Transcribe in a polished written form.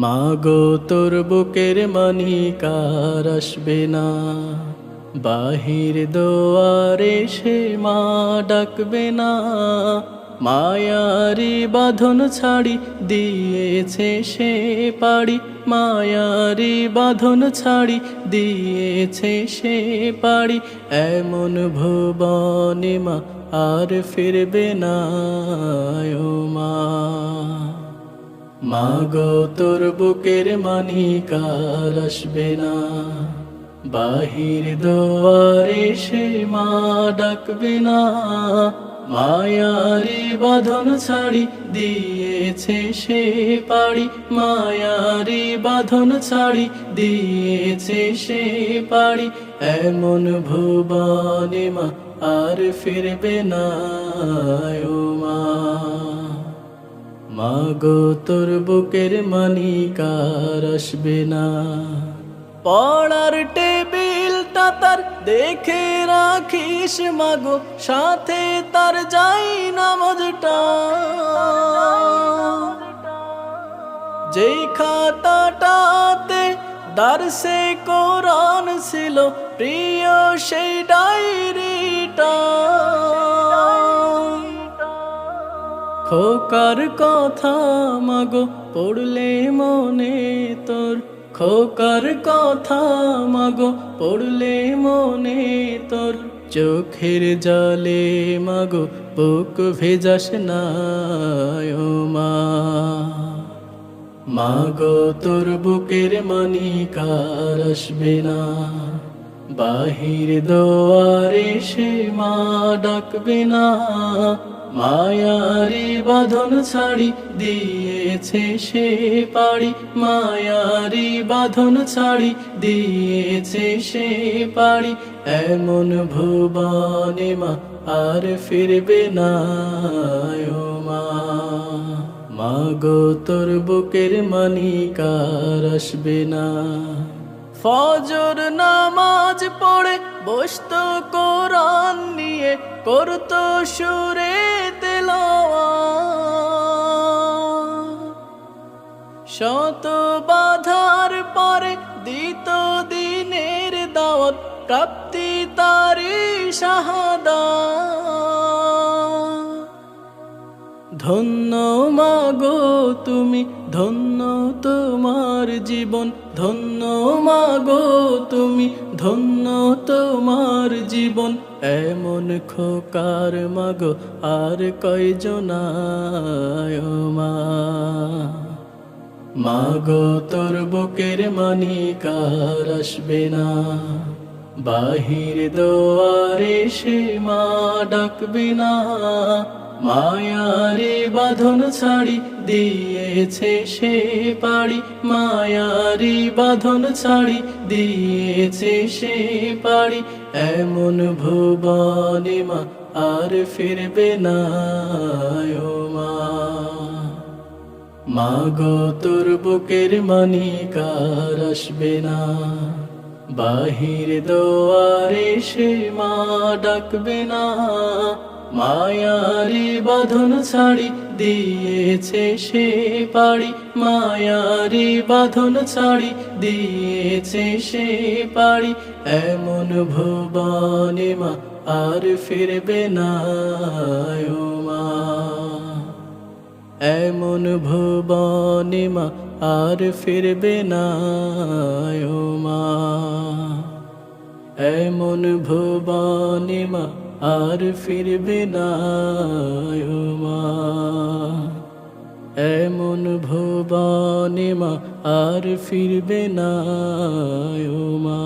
মাগো তোর বুকের মানিকার আসবে না, বাহির দুয়ারে সে মা ডাকবে না। মায়ারি বাঁধন ছাড়ি দিয়েছে সে পাড়ি, মায়ারি বাঁধন ছাড়ি দিয়েছে সে পাড়ি। এমন ভুবনে মা আর ফিরবে না ও মা। মাগো তোর বুকের মানিকার আসবে না, বাহির দুয়ারে সে মা ডাকবে না। মায়ারি বাঁধন ছাড়ি দিয়েছে সে পাড়ি, মায়ারি বাঁধন ছাড়ি দিয়েছে সে পাড়ি। এমন ভুবনে মা আর ফিরবে না ও মা। মাগো তোর বুকের মানিকার আসবে না, পড়ার টেবিলটা তার দেখে রাখিস মাগো, সাথে তার যাই নামাজটা। যেই খাতাটাতে দারসে কোরআন ছিল, প্রিয় সেই ডায়েরিটা। খোকার কথা মাগো পড়লে মনে তোর, খোকার কথা মাগো পড়লে মনে তোর। চোখের জলে মাগো বুক ভেজাস না ও মা। মাগো তোর বুকের মানিকার আসবে না, বাহির দুয়ারে সে মা ডাকবে না। মায়ারি বাঁধন ছাড়ি দিয়েছে সে পাড়ি, মায়ারি বাঁধন ছাড়ি দিয়েছে সে পাড়ি। এমন ভুবনে মা আর ফিরবে না ও মা। মাগো তোর বুকের মানিকার আসবে না, ফজর নামাজ পড়ে বসতো কোরআন নিয়ে, করতো সুরে তেলাওয়াত। শত বাধার পরে দিত দিনের দাওয়াত, প্রাপ্তি তারি শাহাদাত। ধন্য মাগো তুমি, ধন্য তোমার জীবন, ধন্য মাগো তুমি, ধন্য তোমার জীবন। এমন খোকার মাগো আর কয়জন ও মা। মাগো তোর বুকের মানিকার আসবে না, বাহির দুয়ারে সে মা ডাকবে না। মায়ারি বাঁধন ছাড়ি দিয়েছে সে পাড়ি, মায়ারি বাঁধন ছাড়ি দিয়েছে সে পাড়ি। এমন ভুবনে মা আর ফিরবে না ও মা। মাগো তোর বুকের মানিকার আসবে না, বাহির দুয়ারে সে মা ডাকবে না। মায়ারি বাঁধন ছাড়ি দিয়েছে সে পাড়ি, মায়ারি বাঁধন ছাড়ি দিয়েছে সে পাড়ি। এমন ভুবনে মা আর ফিরবে না ও মা। এমন ভুবনে মা আর ফিরবে না ও মা। এমন ভুবনে মা আর ফিরবে না ও মা। এমন ভুবনে মা আর ফিরবে না ও মা।